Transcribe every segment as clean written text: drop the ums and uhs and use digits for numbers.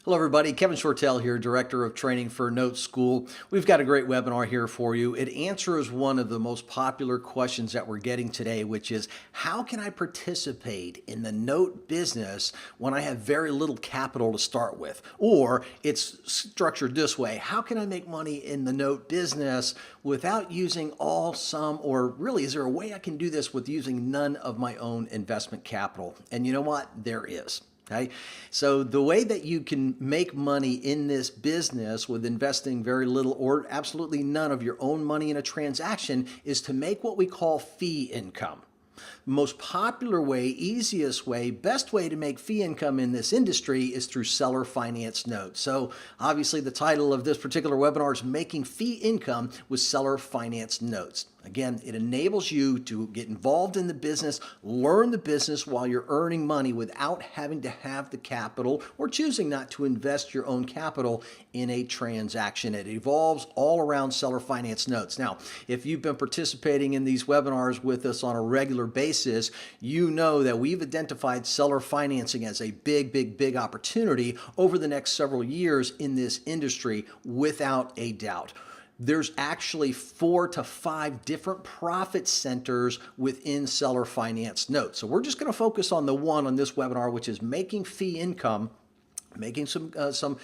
Hello, everybody. Kevin Shortell here, Director of Training for NoteSchool. We've got a great webinar here for you. It answers one of the most popular questions that we're getting today, which is, how can I participate in the note business when I have very little capital to start with? Or it's structured this way, how can I make money in the note business without using all, some, or really, is there a way I can do this with using none of my own investment capital? And you know what? There is. Okay, so the way that you can make money in this business with investing very little or absolutely none of your own money in a transaction is to make what we call fee income. Most popular way, easiest way, best way to make fee income in this industry is through seller finance notes. So obviously the title of this particular webinar is Making Fee Income with Seller Finance Notes. Again, it enables you to get involved in the business, learn the business while you're earning money without having to have the capital or choosing not to invest your own capital in a transaction. It evolves all around seller finance notes. Now, if you've been participating in these webinars with us on a regular basis, you know that we've identified seller financing as a big opportunity over the next several years in this industry without a doubt. There's actually 4 to 5 different profit centers within seller finance notes. So we're just going to focus on the one on this webinar, which is making fee income, making some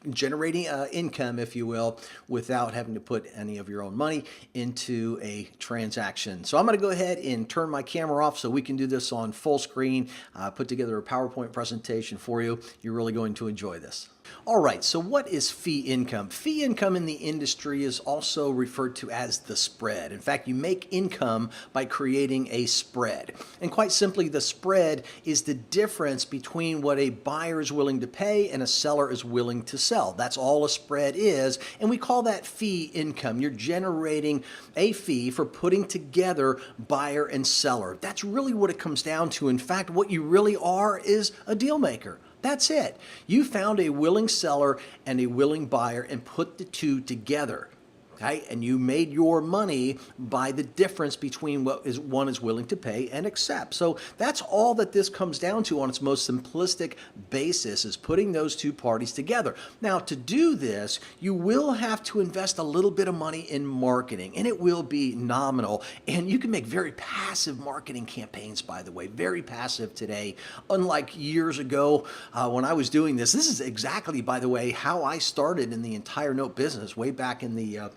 generating income, if you will, without having to put any of your own money into a transaction. So I'm going to go ahead and turn my camera off so we can do this on full screen, put together a PowerPoint presentation for you. You're really going to enjoy this. All right, so what is fee income? Fee income in the industry is also referred to as the spread. In fact, you make income by creating a spread. And quite simply, the spread is the difference between what a buyer is willing to pay and a seller is willing to sell. That's all a spread is, and we call that fee income. You're generating a fee for putting together buyer and seller. That's really what it comes down to. In fact, what you really are is a deal maker. That's it. You found a willing seller and a willing buyer and put the two together. Okay? And you made your money by the difference between what one is willing to pay and accept. So that's all that this comes down to on its most simplistic basis, is putting those two parties together. Now, to do this, you will have to invest a little bit of money in marketing, and it will be nominal. And you can make very passive marketing campaigns, by the way, very passive today. Unlike years ago when I was doing this, this is exactly, by the way, how I started in the entire note business way back in the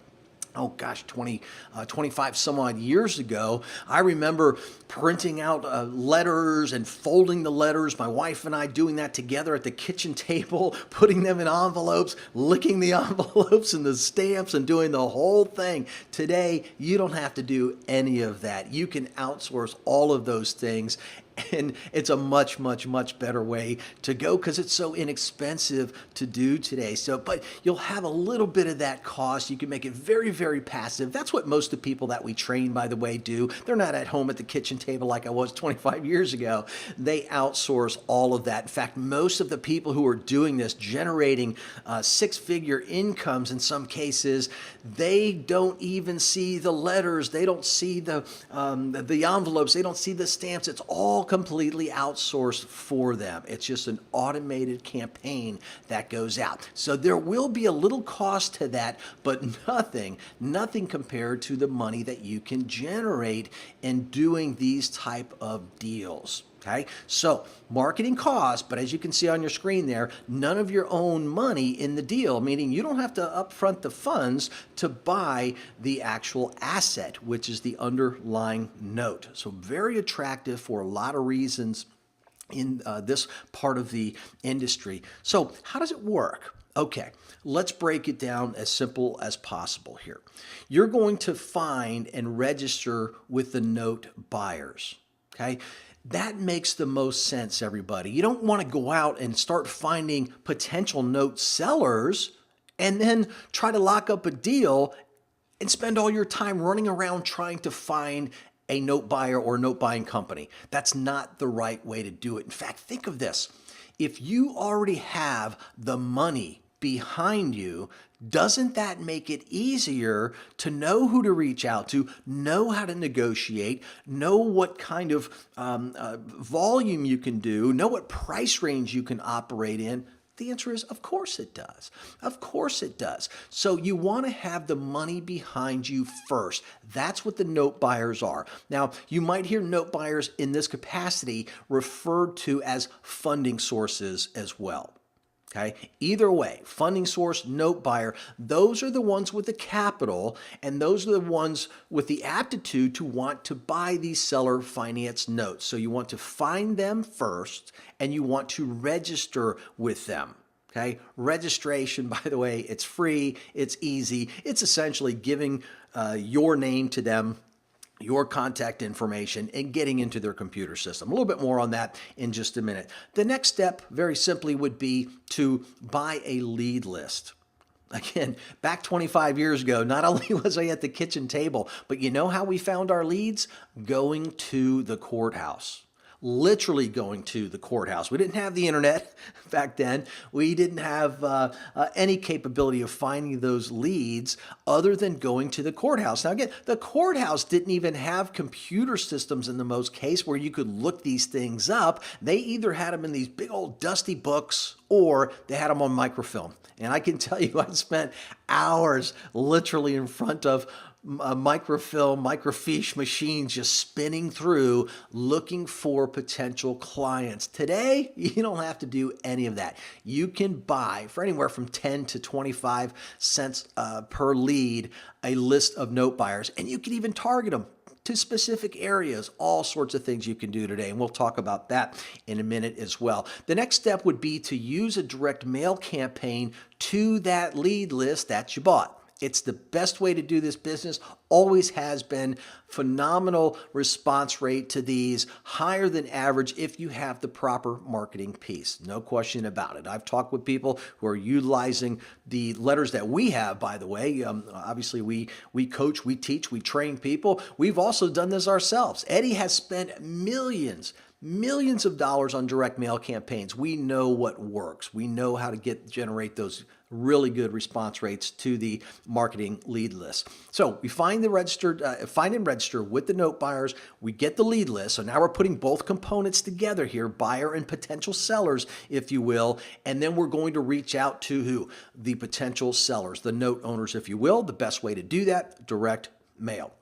25 some odd years ago. I remember printing out letters and folding the letters, my wife and I doing that together at the kitchen table, putting them in envelopes, licking the envelopes and the stamps and doing the whole thing. Today, you don't have to do any of that. You can outsource all of those things. And it's a much better way to go because it's so inexpensive to do today. So, but you'll have a little bit of that cost. You can make it very passive. That's what most of the people that we train, by the way, do. They're not at home at the kitchen table like I was 25 years ago. They outsource all of that. In fact, most of the people who are doing this, generating six-figure incomes in some cases, they don't even see the letters. They don't see the envelopes. They don't see the stamps. It's all completely outsourced for them. It's just an automated campaign that goes out. So there will be a little cost to that, but nothing compared to the money that you can generate in doing these type of deals. Okay, so marketing costs, but as you can see on your screen there, none of your own money in the deal, meaning you don't have to upfront the funds to buy the actual asset, which is the underlying note. So very attractive for a lot of reasons in this part of the industry. So how does it work? Okay, let's break it down as simple as possible here. You're going to find and register with the note buyers. Okay. That makes the most sense, everybody. You don't want to go out and start finding potential note sellers and then try to lock up a deal and spend all your time running around trying to find a note buyer or note buying company. That's not the right way to do it. In fact, think of this. If you already have the money behind you, doesn't that make it easier to know who to reach out to, know how to negotiate, know what kind of volume you can do, know what price range you can operate in? The answer is, of course it does. Of course it does. So you want to have the money behind you first. That's what the note buyers are. Now, you might hear note buyers in this capacity referred to as funding sources as well. Okay. Either way, funding source, note buyer, those are the ones with the capital, and those are the ones with the aptitude to want to buy these seller finance notes. So you want to find them first, and you want to register with them. Okay. Registration, by the way, it's free, it's easy. It's essentially giving your name to them, your contact information, and getting into their computer system. A little bit more on that in just a minute. The next step, very simply, would be to buy a lead list. Again, back 25 years ago, not only was I at the kitchen table, but you know how we found our leads? Going to the courthouse. Literally going to the courthouse. We didn't have the internet back then. We didn't have any capability of finding those leads other than going to the courthouse. Now again, the courthouse didn't even have computer systems in the most case where you could look these things up. They either had them in these big old dusty books or they had them on microfilm. And I can tell you, I spent hours literally in front of microfilm, microfiche machines just spinning through looking for potential clients. Today, you don't have to do any of that. You can buy for anywhere from 10 to 25 cents per lead a list of note buyers, and you can even target them to specific areas, all sorts of things you can do today. And we'll talk about that in a minute as well. The next step would be to use a direct mail campaign to that lead list that you bought. It's the best way to do this business, always has been. Phenomenal response rate to these, higher than average if you have the proper marketing piece. No question about it. I've talked with people who are utilizing the letters that we have, by the way. Obviously, we coach, we teach, we train people. We've also done this ourselves. Eddie has spent millions of dollars on direct mail campaigns. We know what works. We know how to generate those really good response rates to the marketing lead list. So we find and register with the note buyers. We get the lead list. So now we're putting both components together here, buyer and potential sellers, if you will. And then we're going to reach out to who? The potential sellers, the note owners, if you will. The best way to do that, direct mail.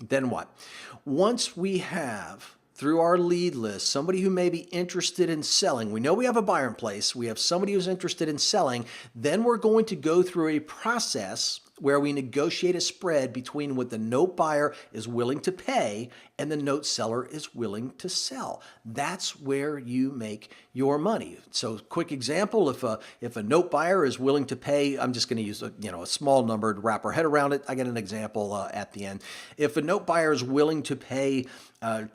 Then what? Once we have through our lead list somebody who may be interested in selling, we know we have a buyer in place, we have somebody who's interested in selling, then we're going to go through a process where we negotiate a spread between what the note buyer is willing to pay and the note seller is willing to sell. That's where you make your money. So quick example, if a note buyer is willing to pay, I'm just going to use a small number to wrap our head around it. I get an example at the end. If a note buyer is willing to pay is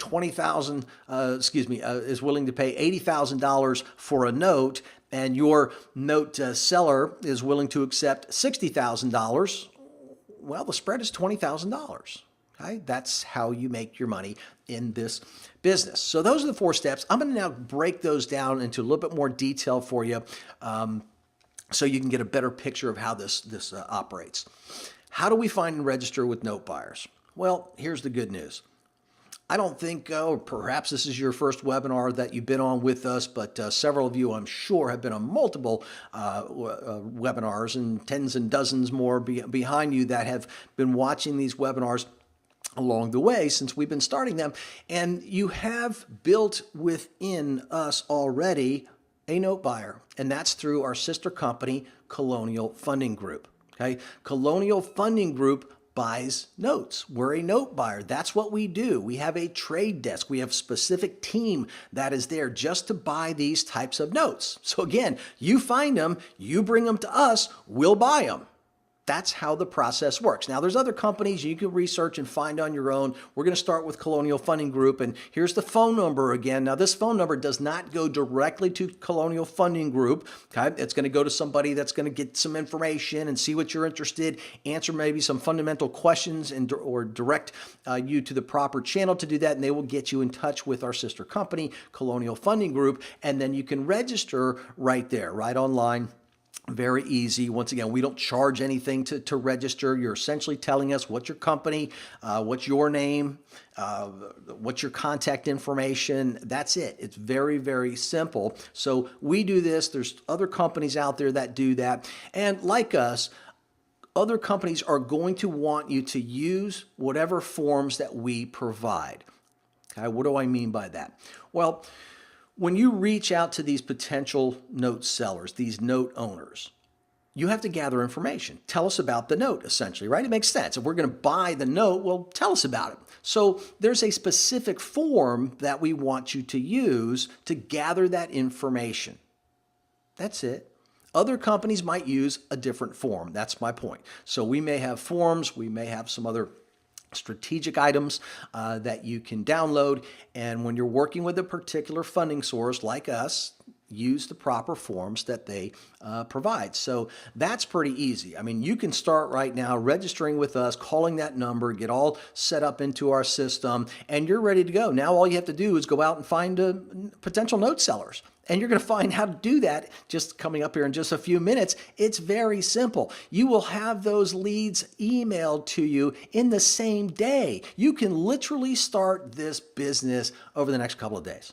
willing to pay $80,000 for a note, and your note seller is willing to accept $60,000, well, the spread is $20,000. Okay? That's how you make your money in this business. So those are the 4 steps. I'm going to now break those down into a little bit more detail for you so you can get a better picture of how this operates. How do we find and register with note buyers? Well, here's the good news. I don't think, or perhaps this is your first webinar that you've been on with us, but several of you, I'm sure, have been on multiple webinars and tens and dozens more behind you that have been watching these webinars along the way since we've been starting them. And you have built within us already a note buyer, and that's through our sister company, Colonial Funding Group. Okay, Colonial Funding Group buys notes. We're a note buyer. That's what we do. We have a trade desk. We have a specific team that is there just to buy these types of notes. So again, you find them, you bring them to us, we'll buy them. That's how the process works. Now, there's other companies you can research and find on your own. We're going to start with Colonial Funding Group, and here's the phone number again. Now, this phone number does not go directly to Colonial Funding Group. Okay? It's going to go to somebody that's going to get some information and see what you're interested, answer maybe some fundamental questions, or direct you to the proper channel to do that, and they will get you in touch with our sister company, Colonial Funding Group, and then you can register right there, right online. Very easy. Once again, we don't charge anything to register. You're essentially telling us what's your company, what's your name, what's your contact information. That's it. It's very, very simple. So we do this. There's other companies out there that do that. And like us, other companies are going to want you to use whatever forms that we provide. Okay, what do I mean by that? Well, when you reach out to these potential note sellers, these note owners, you have to gather information. Tell us about the note, essentially, right? It makes sense. If we're going to buy the note, well, tell us about it. So there's a specific form that we want you to use to gather that information. That's it. Other companies might use a different form. That's my point. So we may have forms, we may have some other strategic items that you can download. And when you're working with a particular funding source like us, use the proper forms that they provide. So that's pretty easy. I mean, you can start right now registering with us, calling that number, get all set up into our system, and you're ready to go. Now all you have to do is go out and find potential note sellers. And you're going to find how to do that just coming up here in just a few minutes. It's very simple. You will have those leads emailed to you in the same day. You can literally start this business over the next couple of days.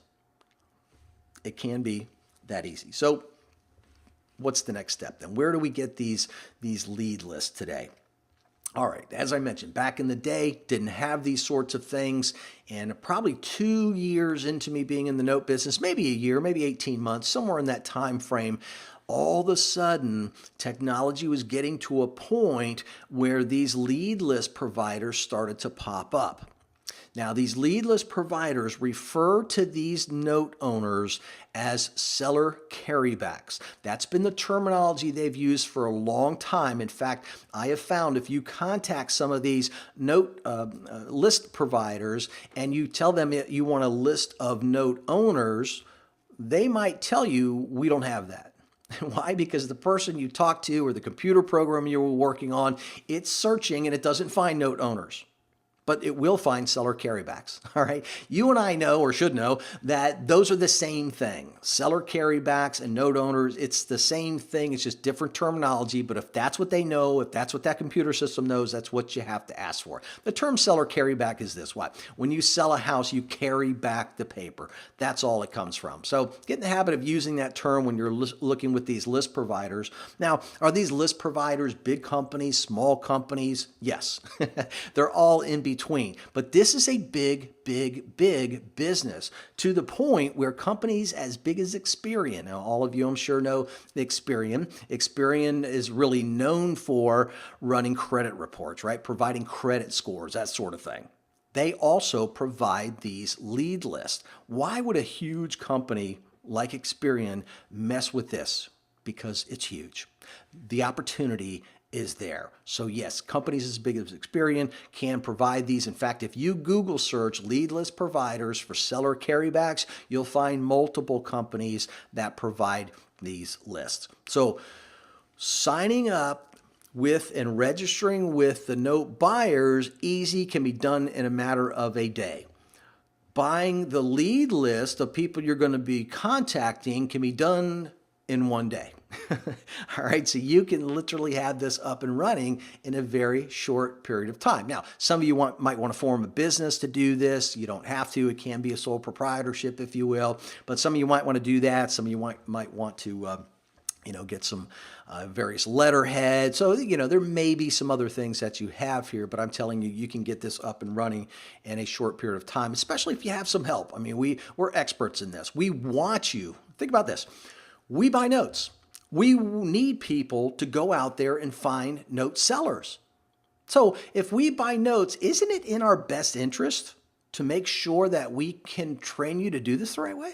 It can be that easy. So what's the next step then? Where do we get these lead lists today? All right, as I mentioned, back in the day, didn't have these sorts of things. And probably 2 years into me being in the note business, maybe a year, maybe 18 months, somewhere in that time frame, all of a sudden, technology was getting to a point where these lead list providers started to pop up. Now, these lead list providers refer to these note owners as seller carrybacks. That's been the terminology they've used for a long time. In fact, I have found if you contact some of these note list providers and you tell them you want a list of note owners, they might tell you, we don't have that. Why? Because the person you talk to or the computer program you were working on, it's searching and it doesn't find note owners. But it will find seller carrybacks, all right? You and I know, or should know, that those are the same thing. Seller carrybacks and note owners, it's the same thing. It's just different terminology. But if that's what they know, if that's what that computer system knows, that's what you have to ask for. The term seller carryback is this: what? When you sell a house, you carry back the paper. That's all it comes from. So get in the habit of using that term when you're looking with these list providers. Now, are these list providers big companies, small companies? Yes. They're all in between. But this is a big business, to the point where companies as big as Experian, now all of you I'm sure know Experian. Experian is really known for running credit reports, right? Providing credit scores, that sort of thing. They also provide these lead lists. Why would a huge company like Experian mess with this? Because it's huge. The opportunity is there. So yes, companies as big as Experian can provide these. In fact, if you Google search lead list providers for seller carrybacks, you'll find multiple companies that provide these lists. So signing up with and registering with the note buyers, easy, can be done in a matter of a day. Buying the lead list of people you're going to be contacting can be done in one day. All right, so you can literally have this up and running in a very short period of time. Now, some of you might want to form a business to do this. You don't have to. It can be a sole proprietorship, if you will. But some of you might want to do that. Some of you might want to get some various letterhead. So, there may be some other things that you have here, but I'm telling you, you can get this up and running in a short period of time, especially if you have some help. I mean, we're experts in this. We want you. Think about this. We buy notes. We need people to go out there and find note sellers. So if we buy notes, isn't it in our best interest to make sure that we can train you to do this the right way?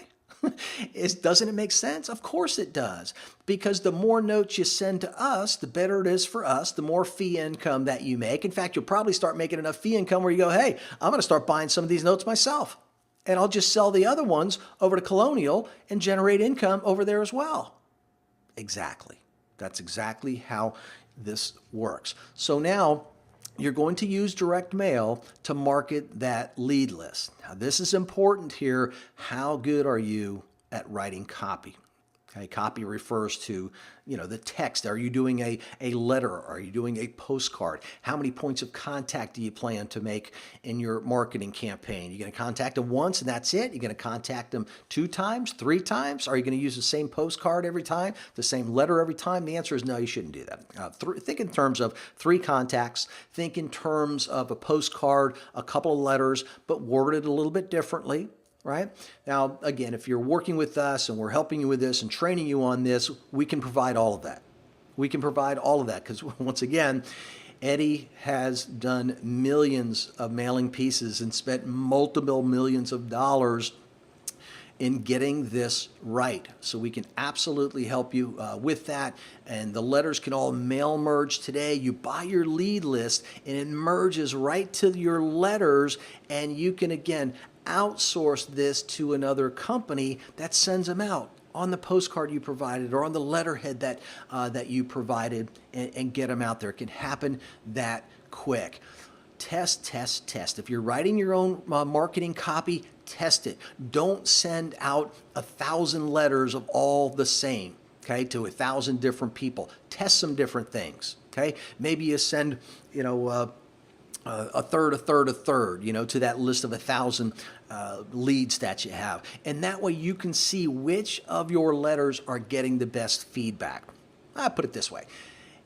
Doesn't it make sense? Of course it does. Because the more notes you send to us, the better it is for us, the more fee income that you make. In fact, you'll probably start making enough fee income where you go, hey, I'm going to start buying some of these notes myself. And I'll just sell the other ones over to Colonial and generate income over there as well. Exactly. That's exactly how this works. So now you're going to use direct mail to market that lead list. Now, this is important here. How good are you at writing copy? Okay, copy refers to, the text. Are you doing a letter? Are you doing a postcard? How many points of contact do you plan to make in your marketing campaign? You're going to contact them once and that's it? You're going to contact them 2 times, 3 times? Are you going to use the same postcard every time, the same letter every time? The answer is no, you shouldn't do that. Think in terms of 3 contacts. Think in terms of a postcard, a couple of letters, but worded a little bit differently. Right? Now, again, if you're working with us and we're helping you with this and training you on this, we can provide all of that. We can provide all of that because, once again, Eddie has done millions of mailing pieces and spent multiple millions of dollars in getting this right. So we can absolutely help you with that. And the letters can all mail merge today. You buy your lead list and it merges right to your letters, and you can, again, outsource this to another company that sends them out on the postcard you provided or on the letterhead that you provided, and get them out there. It can happen that quick. Test, test, test. If you're writing your own marketing copy, test it. Don't send out 1,000 letters of all the same, okay, to 1,000 different people. Test some different things, okay? Maybe you send, a third, to that list of 1,000 leads that you have. And that way you can see which of your letters are getting the best feedback. I put it this way.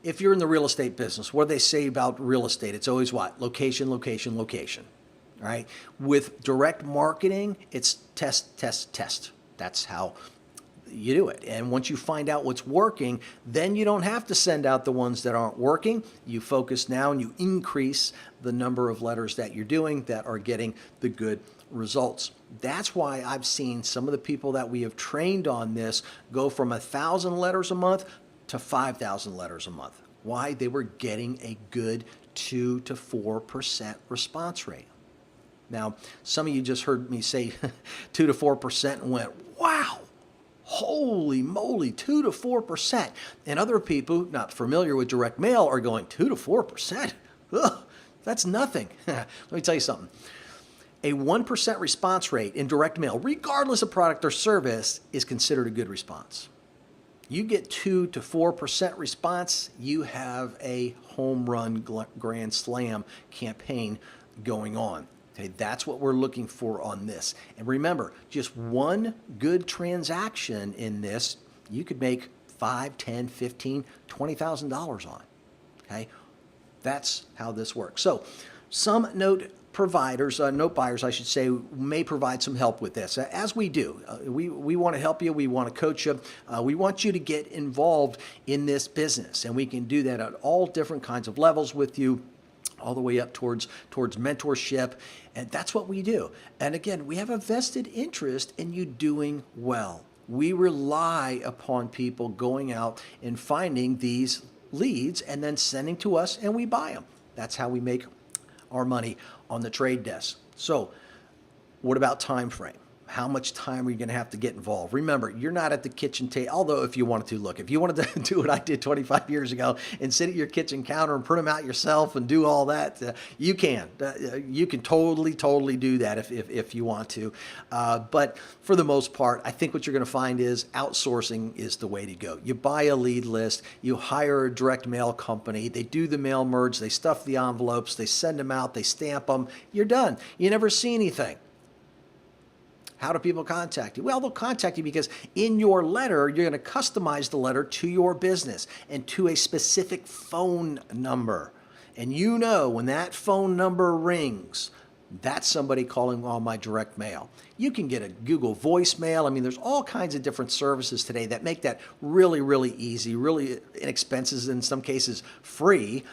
If you're in the real estate business, what do they say about real estate? It's always what? Location, location, location, right? With direct marketing, it's test, test, test. That's how you do it. And once you find out what's working, then you don't have to send out the ones that aren't working. You focus now and you increase the number of letters that you're doing that are getting the good results. That's why I've seen some of the people that we have trained on this go from 1,000 letters a month to 5,000 letters a month. Why? They were getting a good 2 to 4% response rate. Now, some of you just heard me say 2 to 4% and went, wow, holy moly, 2 to 4%. And other people not familiar with direct mail are going, 2 to 4%? Ugh, that's nothing. Let me tell you something. A 1% response rate in direct mail, regardless of product or service, is considered a good response. You get 2 to 4% response, you have a home run grand slam campaign going on. Okay, that's what we're looking for on this. And remember, just one good transaction in this, you could make $5, $10, $15, $20,000 on. Okay, that's how this works. So some note providers, note buyers, I should say, may provide some help with this, as we do. We want to help you. We want to coach you. We want you to get involved in this business, and we can do that at all different kinds of levels with you, all the way up towards mentorship, and that's what we do. And again, we have a vested interest in you doing well. We rely upon people going out and finding these leads and then sending to us, and we buy them. That's how we make our money on the trade desk. So what about time frame? How much time are you going to have to get involved? Remember, you're not at the kitchen table, although if you wanted to, look, if you wanted to do what I did 25 years ago and sit at your kitchen counter and print them out yourself and do all that, you can. You can totally do that if you want to. But for the most part, I think what you're going to find is outsourcing is the way to go. You buy a lead list, you hire a direct mail company, they do the mail merge, they stuff the envelopes, they send them out, they stamp them, you're done. You never see anything. How do people contact you? Well, they'll contact you because in your letter, you're going to customize the letter to your business and to a specific phone number. And you know when that phone number rings, that's somebody calling on my direct mail. You can get a Google voicemail. I mean, there's all kinds of different services today that make that really easy, really inexpensive, in some cases free.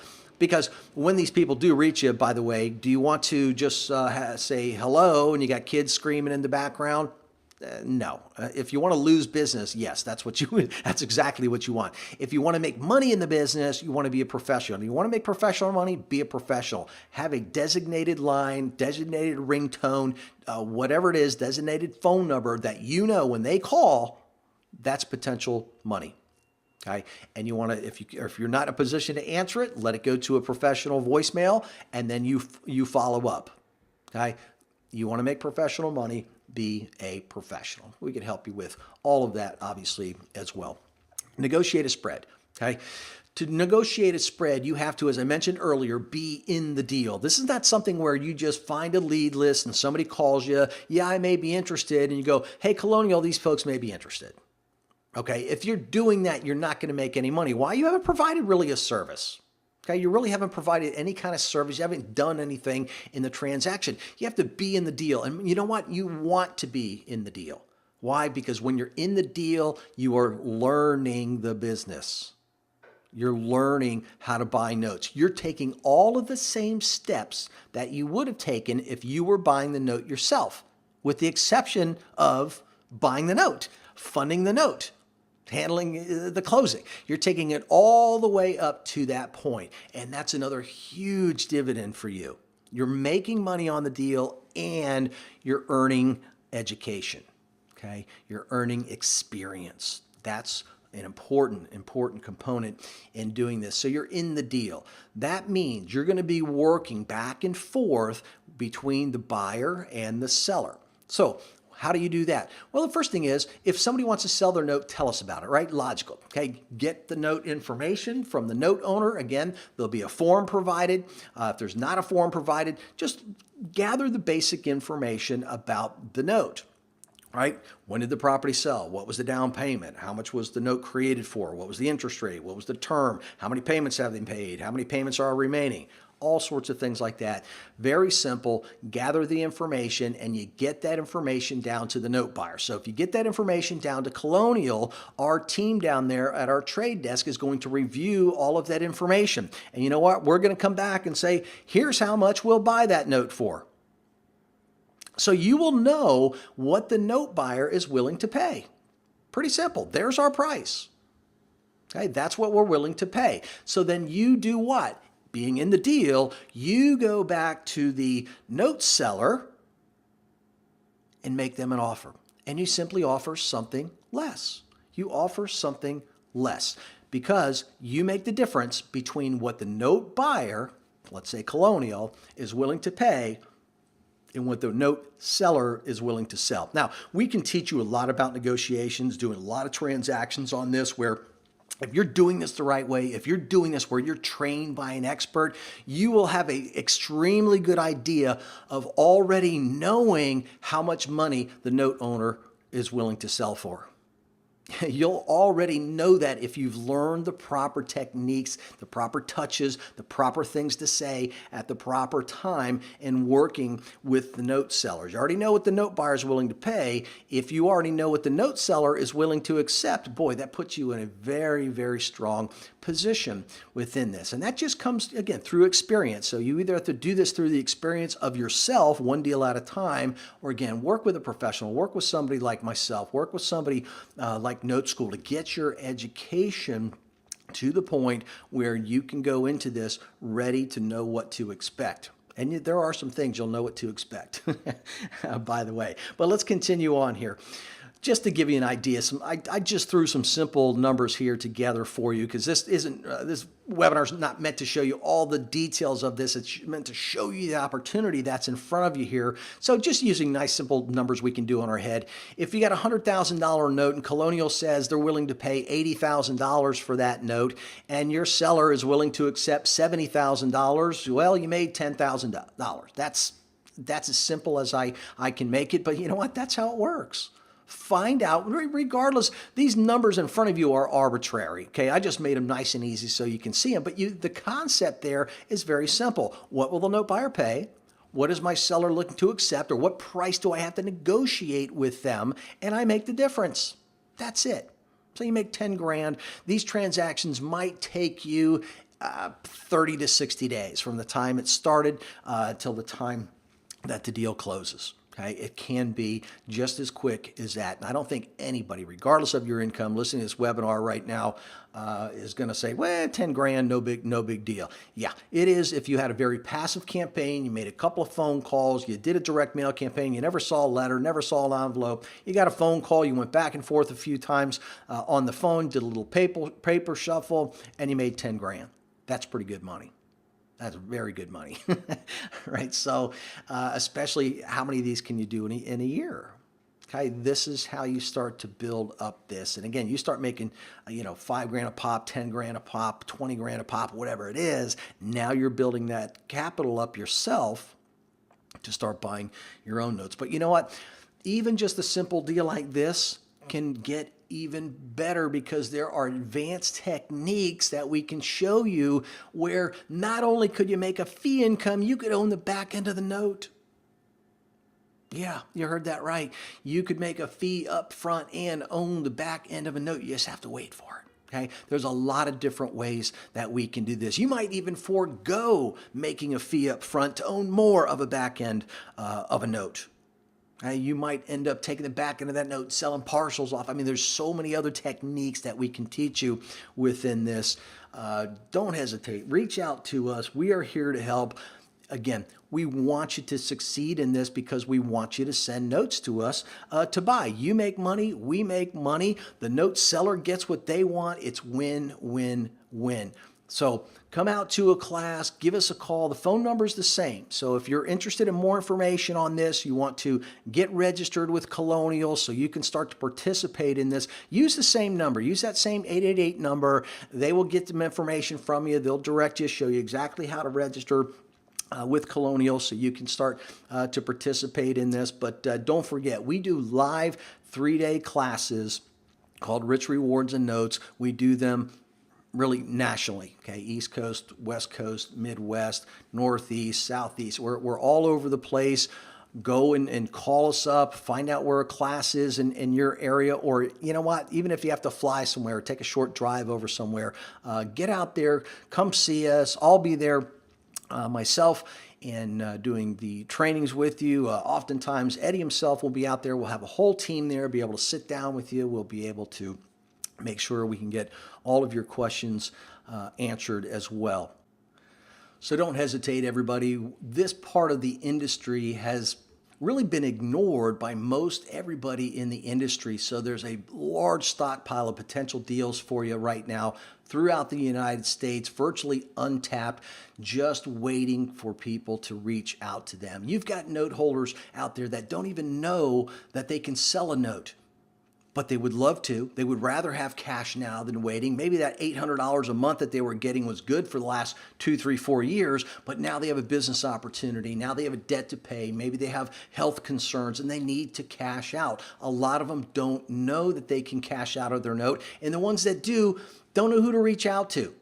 Because when these people do reach you, by the way, do you want to just say hello and you got kids screaming in the background? No. If you want to lose business, yes, that's exactly what you want. If you want to make money in the business, you want to be a professional. If you want to make professional money, be a professional. Have a designated line, designated ringtone, whatever it is, designated phone number that you know when they call, that's potential money. Okay, and you want to, if you're not in a position to answer it, let it go to a professional voicemail, and then you follow up. Okay, you want to make professional money. be a professional. We can help you with all of that, obviously, as well. Negotiate a spread, okay? To negotiate a spread, you have to, as I mentioned earlier, be in the deal. This is not something where you just find a lead list and somebody calls you, yeah, I may be interested, and you go, hey, Colonial, these folks may be interested. Okay, if you're doing that, you're not going to make any money. Why? You haven't provided really a service. Okay, you really haven't provided any kind of service. You haven't done anything in the transaction. You have to be in the deal. And you know what? You want to be in the deal. Why? Because when you're in the deal, you are learning the business. You're learning how to buy notes. You're taking all of the same steps that you would have taken if you were buying the note yourself, with the exception of buying the note, funding the note, handling the closing. You're taking it all the way up to that point, and that's another huge dividend for you. You're making money on the deal and you're earning education, okay? You're earning experience. That's an important component in doing this. So you're in the deal. That means you're going to be working back and forth between the buyer and the seller. So how do you do that? Well, the first thing is, if somebody wants to sell their note, tell us about it, right? Logical. Okay, get the note information from the note owner. Again, there'll be a form provided. If there's not a form provided, just gather the basic information about the note. Right? When did the property sell? What was the down payment? How much was the note created for? What was the interest rate? What was the term? How many payments have they paid? How many payments are remaining? All sorts of things like that. Very simple. Gather the information and you get that information down to the note buyer. So if you get that information down to Colonial, our team down there at our trade desk is going to review all of that information. And you know what? We're going to come back and say, here's how much we'll buy that note for. So you will know what the note buyer is willing to pay. Pretty simple. There's our price. Okay, that's what we're willing to pay. So then you do what? Being in the deal, you go back to the note seller and make them an offer. And you simply offer something less. You offer something less because you make the difference between what the note buyer, let's say Colonial, is willing to pay and what the note seller is willing to sell. Now, we can teach you a lot about negotiations, doing a lot of transactions on this, where if you're doing this the right way, if you're doing this where you're trained by an expert, you will have an extremely good idea of already knowing how much money the note owner is willing to sell for. You'll already know that if you've learned the proper techniques, the proper touches, the proper things to say at the proper time in working with the note sellers. You already know what the note buyer is willing to pay. If you already know what the note seller is willing to accept, boy, that puts you in a very, very strong position within this. And that just comes, again, through experience. So you either have to do this through the experience of yourself, one deal at a time, or again, work with a professional, work with somebody like myself, work with somebody like NoteSchool to get your education to the point where you can go into this ready to know what to expect. And there are some things you'll know what to expect, by the way. But let's continue on here. Just to give you an idea, I just threw some simple numbers here together for you because this webinar is not meant to show you all the details of this. It's meant to show you the opportunity that's in front of you here. So just using nice simple numbers we can do on our head. If you got a $100,000 note and Colonial says they're willing to pay $80,000 for that note and your seller is willing to accept $70,000, well, you made $10,000. That's as simple as I can make it. But you know what? That's how it works. Find out, regardless, these numbers in front of you are arbitrary, okay? I just made them nice and easy so you can see them, but the concept there is very simple. What will the note buyer pay? What is my seller looking to accept, or what price do I have to negotiate with them? And I make the difference. That's it. So you make 10 grand. These transactions might take you 30 to 60 days from the time it started till the time that the deal closes. Okay, it can be just as quick as that. And I don't think anybody, regardless of your income, listening to this webinar right now, is going to say, well, 10 grand, no big deal. Yeah, it is if you had a very passive campaign, you made a couple of phone calls, you did a direct mail campaign, you never saw a letter, never saw an envelope, you got a phone call, you went back and forth a few times on the phone, did a little paper shuffle, and you made 10 grand. That's pretty good money. That's very good money, right? So especially how many of these can you do in a year? Okay, this is how you start to build up this. And again, you start making, $5 grand a pop, 10 grand a pop, 20 grand a pop, whatever it is. Now you're building that capital up yourself to start buying your own notes. But you know what? Even just a simple deal like this can get even better, because there are advanced techniques that we can show you where not only could you make a fee income, you could own the back end of the note. Yeah, you heard that right. You could make a fee up front and own the back end of a note. You just have to wait for it. Okay? There's a lot of different ways that we can do this. You might even forego making a fee up front to own more of a back end of a note. You might end up taking the back end of that note, selling partials off. I mean, there's so many other techniques that we can teach you within this. Don't hesitate. Reach out to us. We are here to help. Again, we want you to succeed in this because we want you to send notes to us to buy. You make money, we make money. The note seller gets what they want. It's win, win, win. So come out to a class, give us a call. The phone number is the same. So if you're interested in more information on this, you want to get registered with Colonial so you can start to participate in this, use the same number. Use that same 888 number. They will get some information from you. They'll direct you, show you exactly how to register with Colonial so you can start to participate in this. But don't forget, we do live 3-day classes called Rich Rewards and Notes. We do them really nationally, okay? East Coast, West Coast, Midwest, Northeast, Southeast. We're all over the place. Go and call us up, find out where a class is in your area, or you know what, even if you have to fly somewhere, take a short drive over somewhere, get out there, come see us. I'll be there myself and doing the trainings with you. Oftentimes, Eddie himself will be out there. We'll have a whole team there, be able to sit down with you. We'll be able to make sure we can get all of your questions answered as well. So don't hesitate, everybody. This part of the industry has really been ignored by most everybody in the industry. So there's a large stockpile of potential deals for you right now throughout the United States, virtually untapped, just waiting for people to reach out to them. You've got note holders out there that don't even know that they can sell a note, but they would love to. They would rather have cash now than waiting. Maybe that $800 a month that they were getting was good for the last 2, 3, 4 years, but now they have a business opportunity. Now they have a debt to pay. Maybe they have health concerns and they need to cash out. A lot of them don't know that they can cash out of their note, and the ones that do don't know who to reach out to.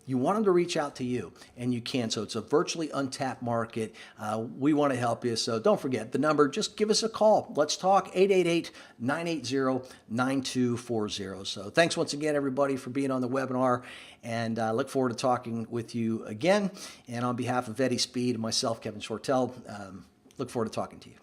You want them to reach out to you, and you can. So it's a virtually untapped market. We want to help you. So don't forget the number. Just give us a call. Let's talk, 888-980-9240. So thanks once again, everybody, for being on the webinar, and I look forward to talking with you again. And on behalf of Eddie Speed and myself, Kevin Shortell, look forward to talking to you.